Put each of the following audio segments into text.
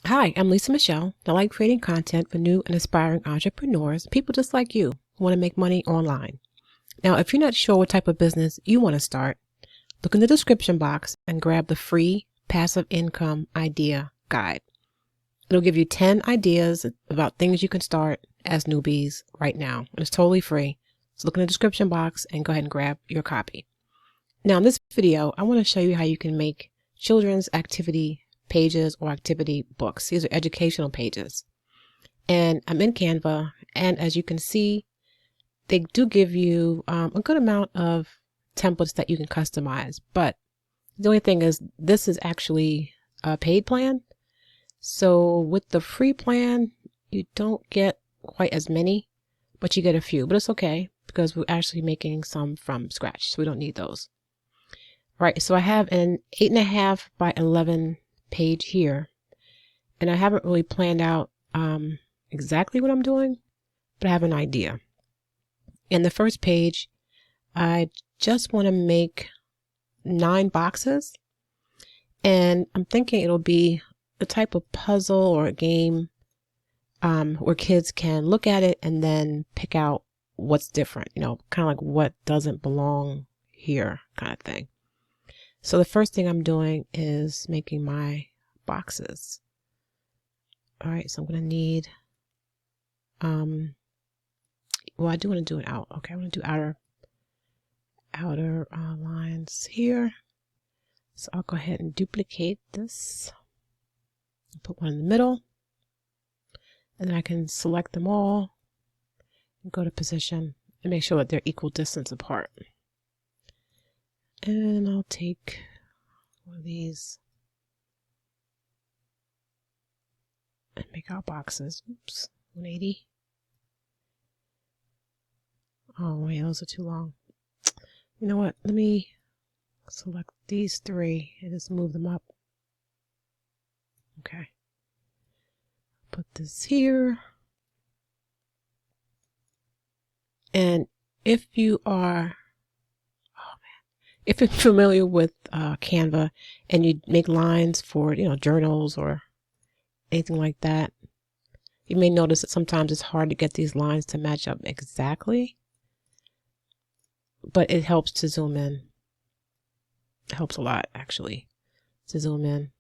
Hi, I'm Lisa Michele. I like creating content for new and aspiring entrepreneurs, people just like you who want to make money online. Now, if you're not sure what type of business you want to start, look in the description box and grab the free passive income idea guide. It'll give you 10 ideas about things you can start as newbies right now. It's totally free. So look in the description box and go ahead and grab your copy. Now, in this video, I want to show you how you can make children's activity pages or activity books. These are educational pages. And I'm in Canva, and as you can see, they do give you a good amount of templates that you can customize. But the only thing is, this is actually a paid plan. So with the free plan, you don't get quite as many, but you get a few. But it's okay because we're actually making some from scratch, so we don't need those. All right, so I have an 8.5 by 11 page here, and I haven't really planned out exactly what I'm doing, but I have an idea. In the first page, I just want to make 9 boxes, and I'm thinking it'll be a type of puzzle or a game where kids can look at it and then pick out what's different, kind of like what doesn't belong here kind of thing. So the first thing I'm doing is making my boxes. All right, so I'm going to need, well, I do want to do it out. Okay, I want to do outer lines here. So I'll go ahead and duplicate this. Put one in the middle. And then I can select them all and go to position and make sure that they're equal distance apart. And I'll take one of these and make our boxes. Oops, 180. Oh, wait, those are too long. You know what? Let me select these 3 and just move them up. Okay. Put this here. And if you are, if you're familiar with Canva and you make lines for, journals or anything like that, you may notice that sometimes it's hard to get these lines to match up exactly, but it helps to zoom in. It helps a lot, actually, to zoom in.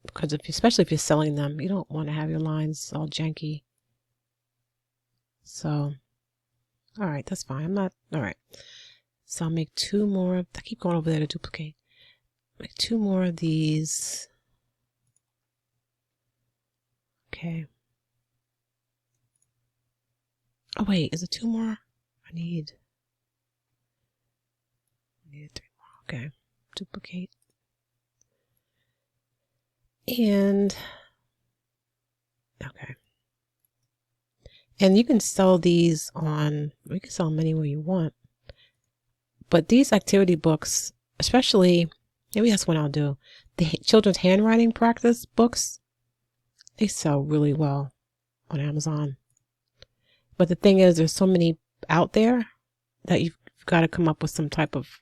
Because especially if you're selling them, you don't want to have your lines all janky. So, all right, that's fine. All right. So I'll make 2 more. I keep going over there to duplicate. Make 2 more of these. Okay. Oh, wait, is it 2 more? I need 3 more. Okay. Duplicate. And, okay. And you can sell these you can sell them anywhere you want. But these activity books, especially, maybe that's what I'll do. The children's handwriting practice books, they sell really well on Amazon. But the thing is, there's so many out there that you've got to come up with some type of,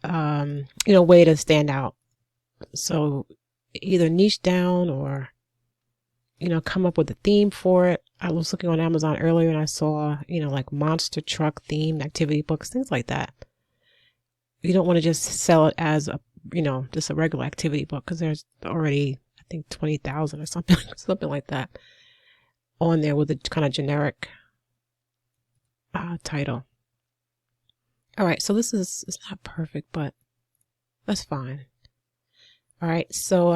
way to stand out. So either niche down or, come up with a theme for it. I was looking on Amazon earlier and I saw, like monster truck themed activity books, things like that. You don't want to just sell it as a, just a regular activity book, because there's already, I think, 20,000 or something like that on there with a kind of generic title. All right, so it's not perfect, but that's fine. All right, so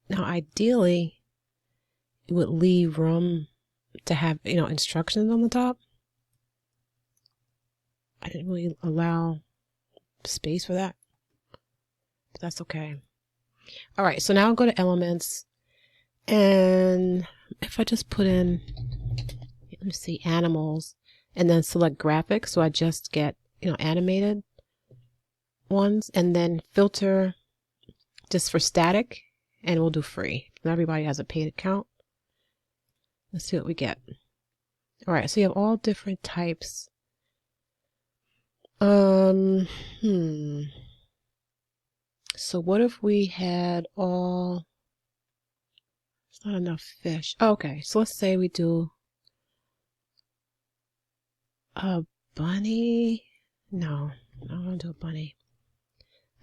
now ideally it would leave room to have, instructions on the top. I didn't really allow space for that, but that's okay. All right, so now I'll go to elements, and if I just put in, let me see, animals, and then select graphics, so I just get, animated ones, and then filter just for static, and we'll do free. Not everybody has a paid account. Let's see what we get. All right, so you have all different types. So what if we had all, it's not enough fish. Okay, so let's say we do a bunny. No, I don't want to do a bunny.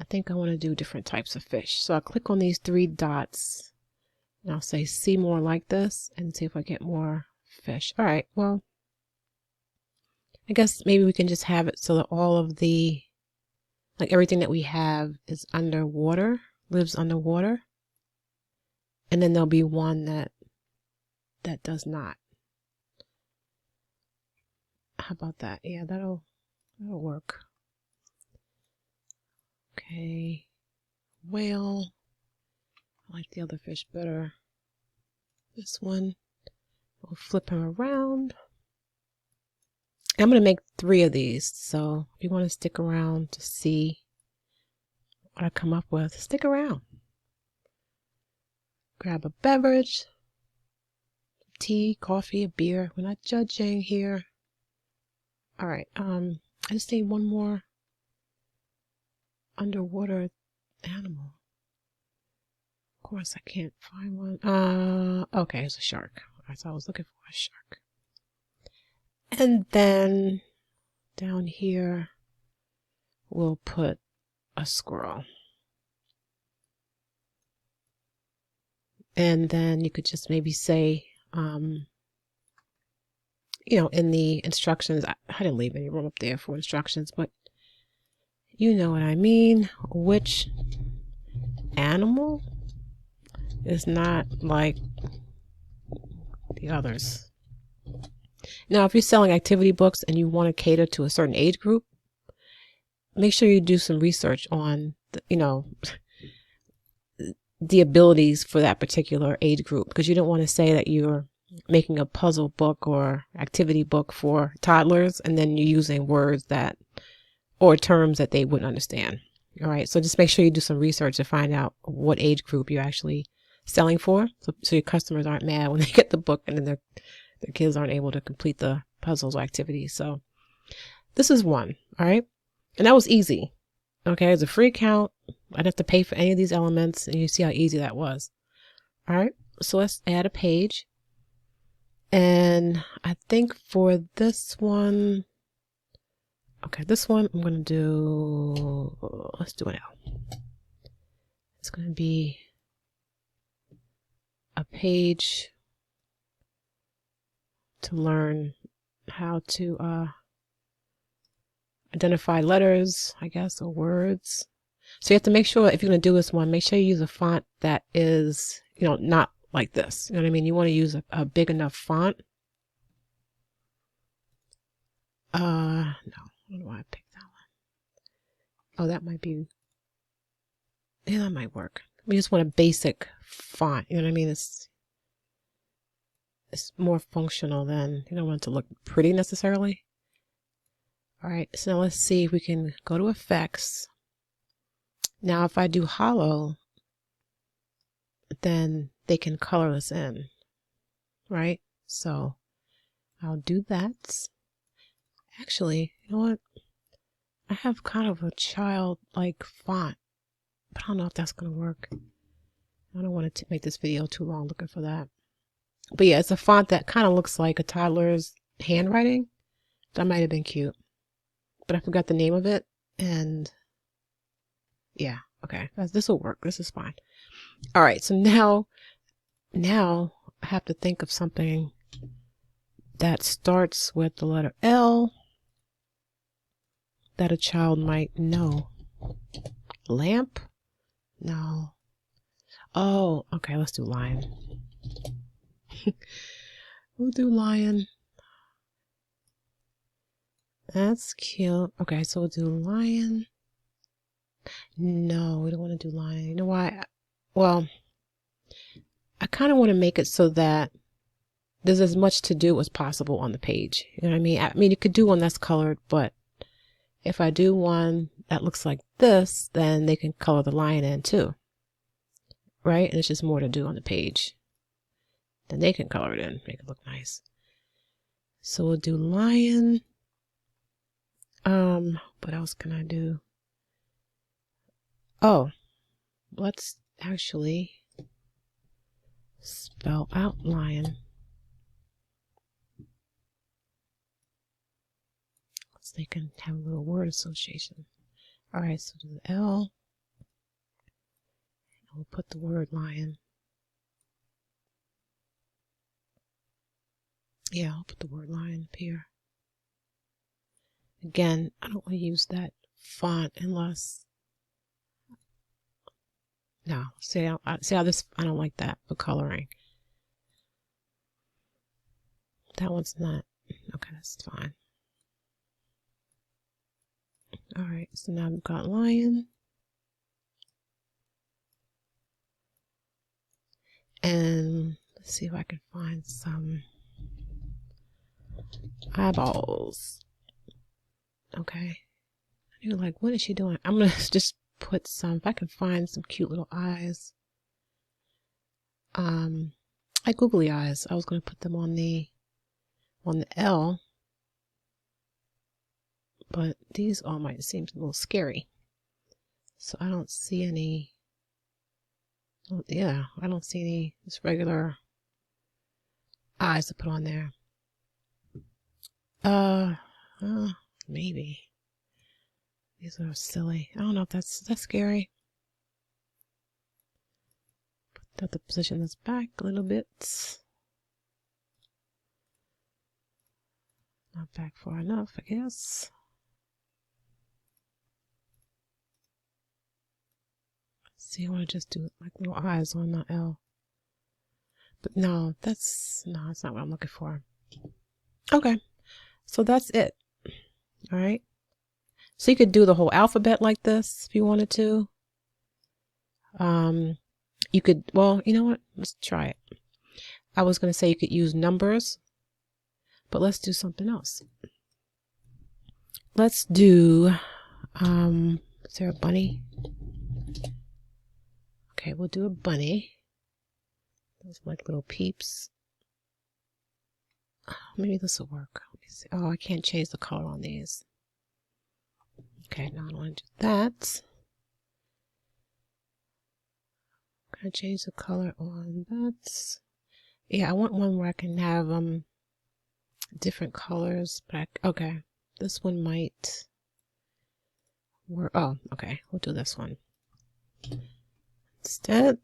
I think I want to do different types of fish. So I'll click on these three dots and I'll say see more like this and see if I get more fish. All right, well, I guess maybe we can just have it so that all of the, like everything that we have is underwater, lives underwater. And then there'll be one that does not. How about that? Yeah, that'll work. Okay, whale. I like the other fish better. This one, we'll flip him around. I'm going to make 3 of these, so if you want to stick around to see what I come up with, stick around. Grab a beverage, tea, coffee, a beer. We're not judging here. All right, I just need one more underwater animal. Of course, I can't find one. Okay, it's a shark. That's what I was looking for, a shark. And then down here, we'll put a squirrel. And then you could just maybe say, you know, in the instructions, I didn't leave any room up there for instructions, but you know what I mean. Which animal is not like the others? Now, if you're selling activity books and you want to cater to a certain age group, make sure you do some research on, you know, the abilities for that particular age group, because you don't want to say that you're making a puzzle book or activity book for toddlers and then you're using words that, or terms that they wouldn't understand. All right. So just make sure you do some research to find out what age group you're actually selling for. So your customers aren't mad when they get the book and then their kids aren't able to complete the puzzles or activities. So this is one. All right. And that was easy. Okay. It's a free account. I didn't have to pay for any of these elements, and you see how easy that was. All right. So let's add a page. And I think for this one, okay, this one I'm going to do, let's do an L. It's going to be a page to learn how to identify letters, I guess, or words. So you have to make sure, if you're going to do this one, make sure you use a font that is, you know, not like this. You know what I mean? You want to use a big enough font. No, I don't know why I picked that one. Oh, that might be, yeah, that might work. We just want a basic font. You know what I mean? It's more functional than, you don't want it to look pretty necessarily. All right, so now let's see if we can go to effects. Now, if I do hollow, then they can color this in, right? So I'll do that. Actually, you know what? I have kind of a childlike font, but I don't know if that's going to work. I don't want to make this video too long looking for that. But yeah, it's a font that kind of looks like a toddler's handwriting. That might have been cute, but I forgot the name of it. And yeah, okay, this will work. This is fine. All right, so now I have to think of something that starts with the letter L that a child might know. Lamp? No. Oh, okay, let's do lion. We'll do lion. That's cute. Okay, so we'll do lion. No, we don't want to do lion. You know why? Well, I kind of want to make it so that there's as much to do as possible on the page. You know what I mean? I mean, you could do one that's colored, but if I do one that looks like this, then they can color the lion in too. Right? And it's just more to do on the page. Then they can color it in, make it look nice. So we'll do lion. What else can I do? Oh, let's actually spell out lion. So they can have a little word association. All right, so do the L. And we'll put the word lion. Yeah, I'll put the word lion up here. Again, I don't want to use that font unless... No, see how this... I don't like that for coloring. That one's not... Okay, that's fine. All right, so now we've got lion. And let's see if I can find some eyeballs. Okay. You're like, what is she doing? I'm going to just put some, if I can find some cute little eyes. Like googly eyes. I was going to put them on the L. But these all might seem a little scary. So I don't see any, yeah, I don't see any just regular eyes to put on there. Maybe. These are silly. I don't know if that's scary. Put the position this back a little bit. Not back far enough, I guess. See, I want to just do like little eyes on the L. But no, that's not what I'm looking for. Okay, so that's it. All right. So you could do the whole alphabet like this if you wanted to. You could, well, you know what? Let's try it. I was going to say you could use numbers, but let's do something else. Let's do, is there a bunny? Okay, we'll do a bunny. Those are like little peeps. Maybe this will work. Let me see. Oh, I can't change the color on these. Okay, now I don't want to do that. I'm going to change the color on that. Yeah, I want one where I can have different colors. But okay, this one might work. Oh, okay, we'll do this one instead.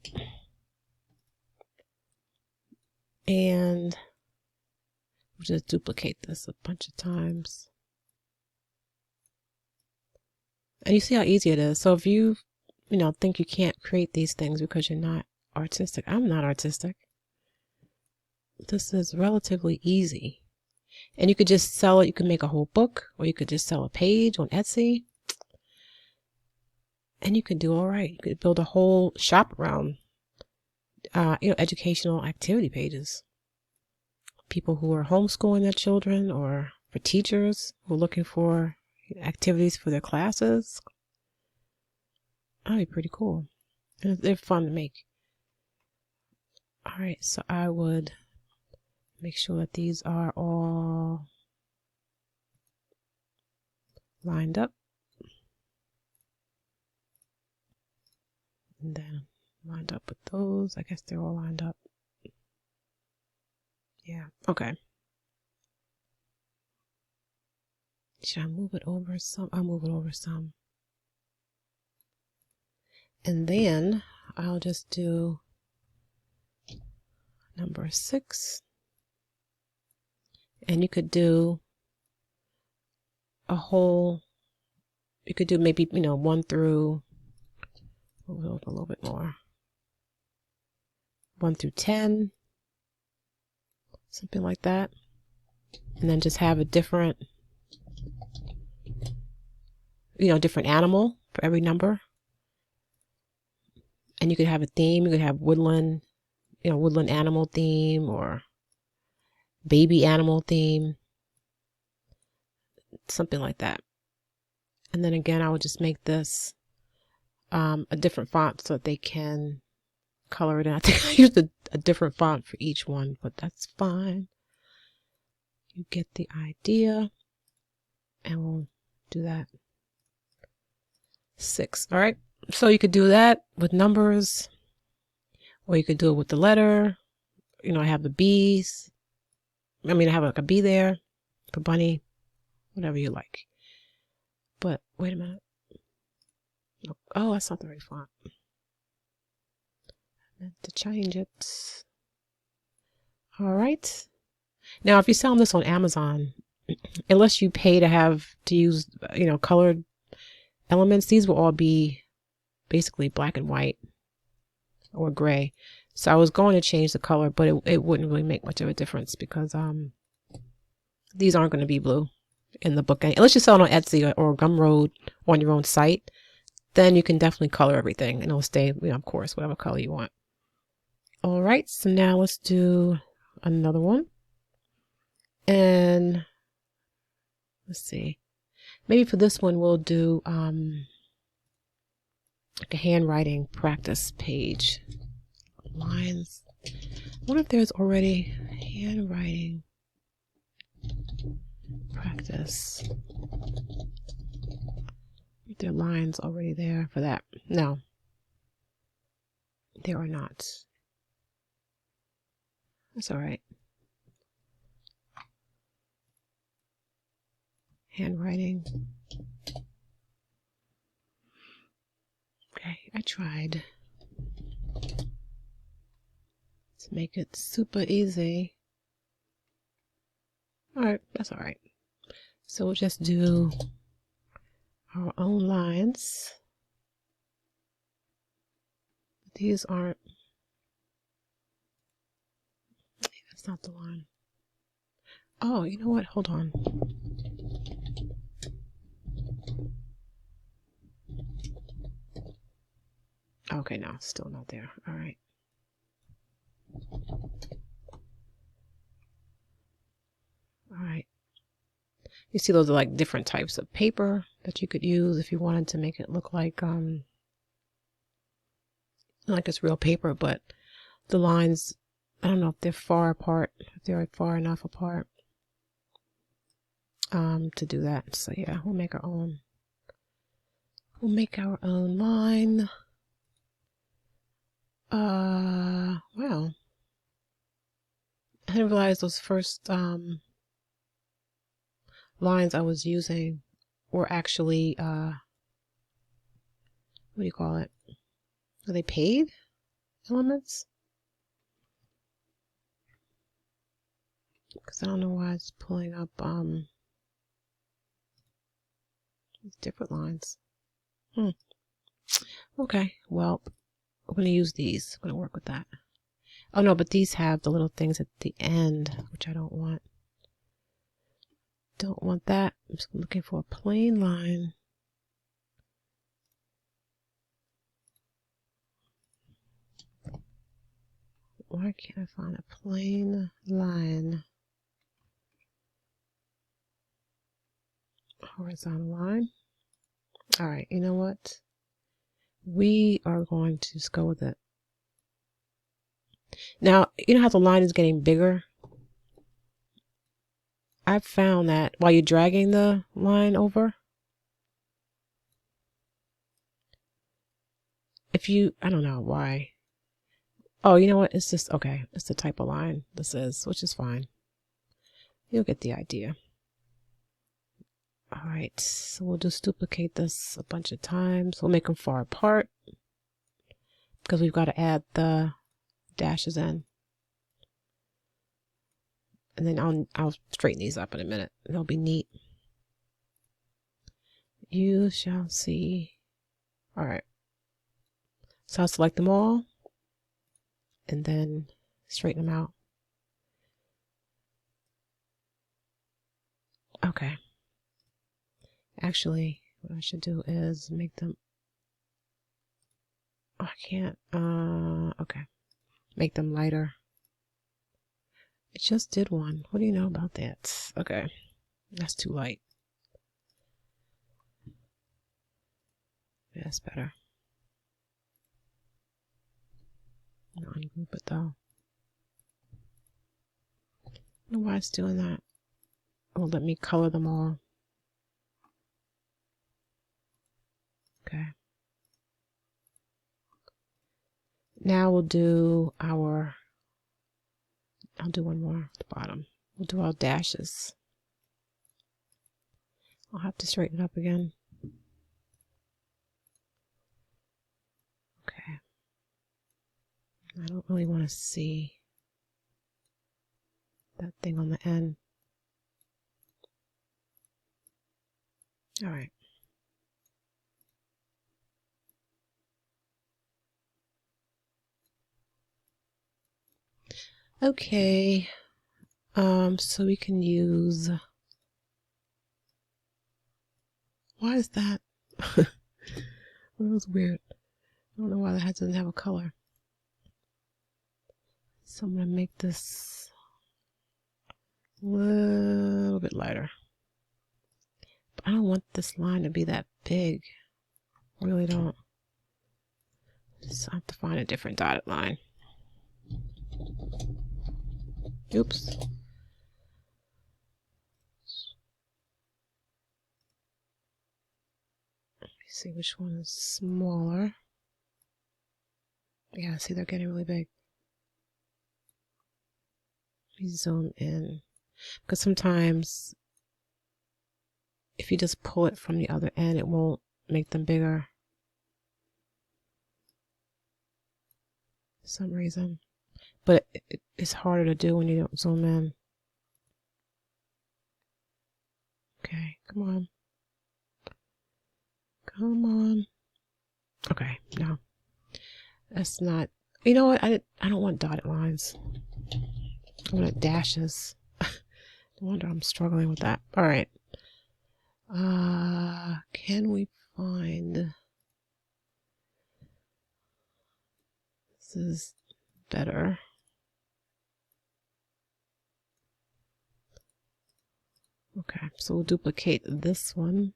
And we'll just duplicate this a bunch of times. And you see how easy it is. So if you think you can't create these things because you're not artistic, I'm not artistic. This is relatively easy. And you could just sell it. You could make a whole book, or you could just sell a page on Etsy. And you could do all right. You could build a whole shop around, educational activity pages. People who are homeschooling their children, or for teachers who are looking for activities for their classes. That'd be pretty cool. And they're fun to make. All right, so I would make sure that these are all lined up. And then lined up with those. I guess they're all lined up. Yeah, okay. Should I move it over some? I'll move it over some. And then I'll just do number 6. And you could do a whole, you could do maybe, 1 through, a little bit more. 1 through 10. Something like that. And then just have a different, different animal for every number. And you could have a theme. You could have woodland, woodland animal theme, or baby animal theme. Something like that. And then again, I would just make this a different font so that they can color it in. I think I used a different font for each one, but that's fine. You get the idea. And we'll do that. 6. All right. So you could do that with numbers, or you could do it with the letter. You know, I have the B's. I mean, I have like a B there for bunny, whatever you like. But wait a minute. Oh, that's not the right font. I meant to change it. All right. Now, if you're selling this on Amazon, unless you pay to use, you know, colored elements, these will all be basically black and white or gray. So I was going to change the color, but it wouldn't really make much of a difference because these aren't going to be blue in the book. Unless you sell it on Etsy or Gumroad on your own site, then you can definitely color everything and it'll stay, you know, of course, whatever color you want. All right, so now let's do another one. And let's see. Maybe for this one we'll do like a handwriting practice page. Lines. I wonder if there's already handwriting practice. If there are lines already there for that. No. There are not. That's alright. Handwriting. Okay, I tried to make it super easy. Alright, that's alright. So we'll just do our own lines. These aren't, that's not the line. Oh, you know what? Hold on. Okay, no, still not there. All right. All right. You see those are like different types of paper that you could use if you wanted to make it look like it's real paper, but the lines, I don't know if they're far apart, if they're far enough apart to do that. So yeah, we'll make our own. We'll make our own line. Well, I didn't realize those first lines I was using were actually what do you call it? Are they paid elements? Because I don't know why it's pulling up different lines. Okay, well, we're going to use these. I'm going to work with that. Oh no, but these have the little things at the end, which I don't want. Don't want that. I'm just looking for a plain line. Why can't I find a plain line? Horizontal line. All right, you know what? We are going to just go with it. Now, you know how the line is getting bigger? I've found that while you're dragging the line over, if you, I don't know why. Oh, you know what? It's just, okay, it's the type of line this is, which is fine. You'll get the idea. All right, so we'll just duplicate this a bunch of times. We'll make them far apart because we've got to add the dashes in. And then I'll straighten these up in a minute. They'll be neat. You shall see. All right. So I'll select them all and then straighten them out. Okay. Actually, what I should do is make them. Oh, I can't. Okay. Make them lighter. It just did one. What do you know about that? Okay. That's too light. Yeah, that's better. Ungroup it though. I don't know why it's doing that. It won't let me color them all. Okay. Now we'll do our, I'll do one more at the bottom. We'll do our dashes. I'll have to straighten it up again. Okay. I don't really want to see that thing on the end. All right. Okay. So we can use, why is that? That was weird. I don't know why that doesn't have a color. So I'm going to make this a little bit lighter. But I don't want this line to be that big. I really don't. So I have to find a different dotted line. Oops. Let me see which one is smaller. Yeah, see, they're getting really big. Let me zoom in. Because sometimes if you just pull it from the other end, it won't make them bigger for some reason. But it's harder to do when you don't zoom in. Okay, come on. Come on. Okay, no. That's not, you know what? I don't want dotted lines. I want dashes. No wonder I'm struggling with that. All right. Can we find, this is better. Okay, so we'll duplicate this one.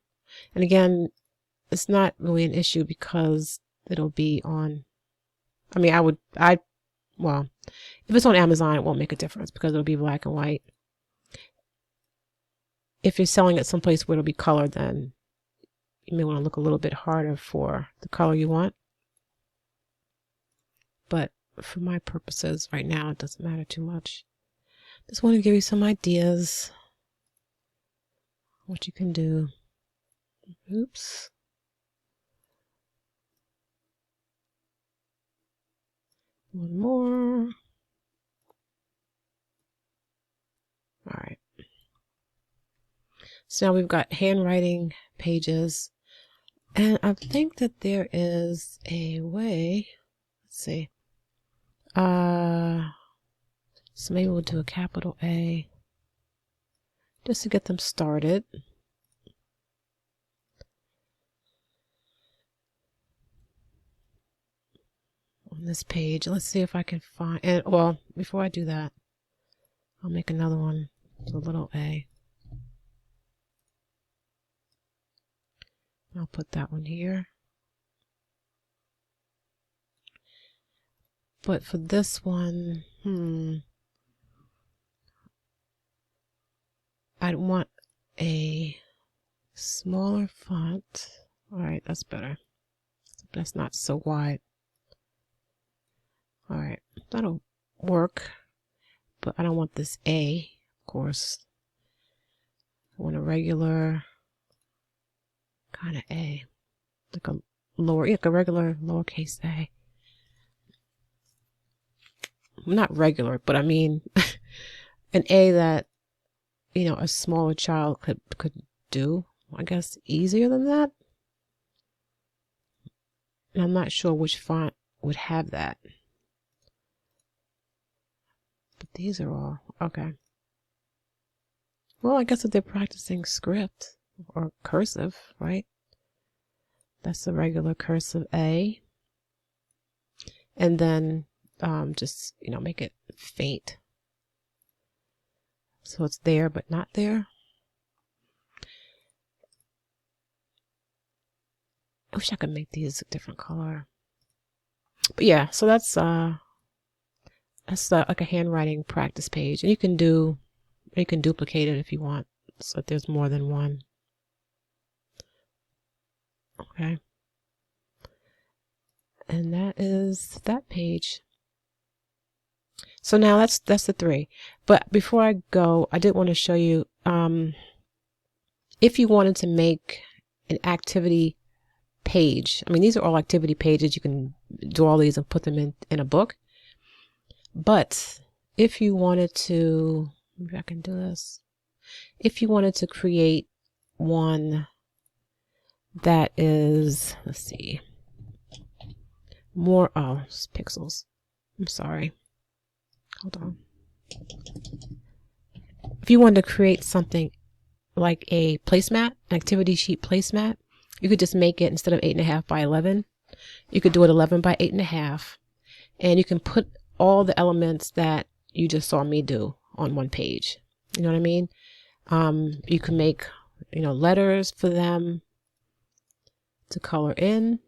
And again, it's not really an issue because it'll be on, I mean, well, if it's on Amazon, it won't make a difference because it'll be black and white. If you're selling it someplace where it'll be colored, then you may want to look a little bit harder for the color you want. But for my purposes right now, it doesn't matter too much. Just want to give you some ideas what you can do. Oops. One more. All right. So now we've got handwriting pages. And I think that there is a way. Let's see. So maybe we'll do a capital A just to get them started. On this page, let's see if I can find, and well, before I do that, I'll make another one with a little a. I'll put that one here. But for this one, I'd want a smaller font. All right, that's better. That's not so wide. All right, that'll work. But I don't want this A, of course. I want a regular kind of A, like a regular lowercase a. Not regular, but I mean an A that, you know, a smaller child could do. I guess easier than that. And I'm not sure which font would have that. But these are all okay. Well, I guess if they're practicing script or cursive, right? That's a regular cursive A. And then just, you know, make it faint. So it's there, but not there. I wish I could make these a different color. But yeah, so that's like a handwriting practice page. And you can duplicate it if you want. So if there's more than one. Okay. And that is that page. So now that's the 3. But before I go, I did want to show you, if you wanted to make an activity page, I mean, these are all activity pages. You can do all these and put them in a book. But if you wanted to, maybe I can do this. If you wanted to create one that is, let's see, more, oh, it's pixels. I'm sorry. Hold on. If you wanted to create something like a placemat, an activity sheet placemat, you could just make it, instead of 8.5 by 11, you could do it 11 by 8.5, and you can put all the elements that you just saw me do on one page. You know what I mean? You can make, letters for them to color in.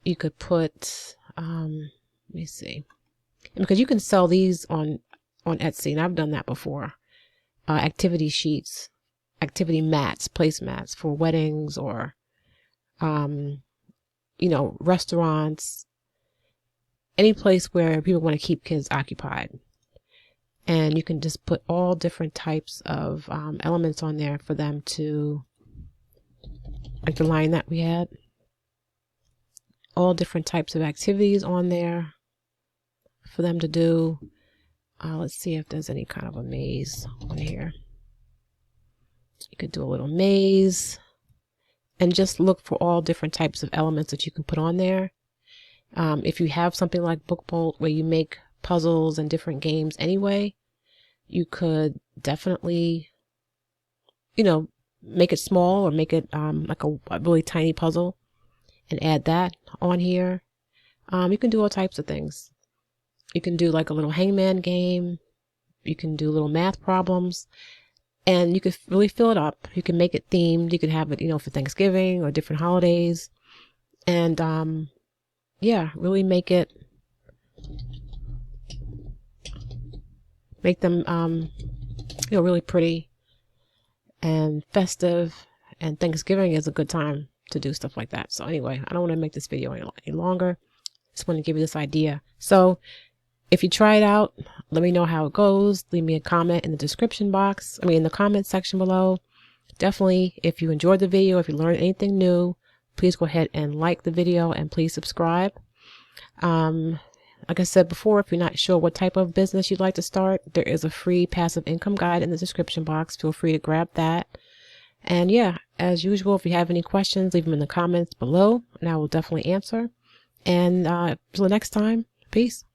You could put, let me see, because you can sell these on Etsy, and I've done that before. Activity sheets, activity mats, placemats for weddings or, restaurants, any place where people want to keep kids occupied. And you can just put all different types of elements on there for them to, like the line that we had, all different types of activities on there for them to do. Let's see if there's any kind of a maze on here. You could do a little maze and just look for all different types of elements that you can put on there. If you have something like BookBolt where you make puzzles and different games anyway, you could definitely, make it small or make it like a really tiny puzzle and add that on here. You can do all types of things. You can do like a little hangman game. You can do little math problems, and you could really fill it up. You can make it themed. You could have it, for Thanksgiving or different holidays. And, yeah, really make them, really pretty and festive. And Thanksgiving is a good time to do stuff like that. So anyway, I don't want to make this video any longer. Just want to give you this idea. So if you try it out, let me know how it goes. Leave me a comment in the description box. in the comment section below. Definitely, if you enjoyed the video, if you learned anything new, please go ahead and like the video and please subscribe. Like I said before, if you're not sure what type of business you'd like to start, there is a free passive income guide in the description box. Feel free to grab that. And yeah, as usual, if you have any questions, leave them in the comments below and I will definitely answer. And until next time, peace.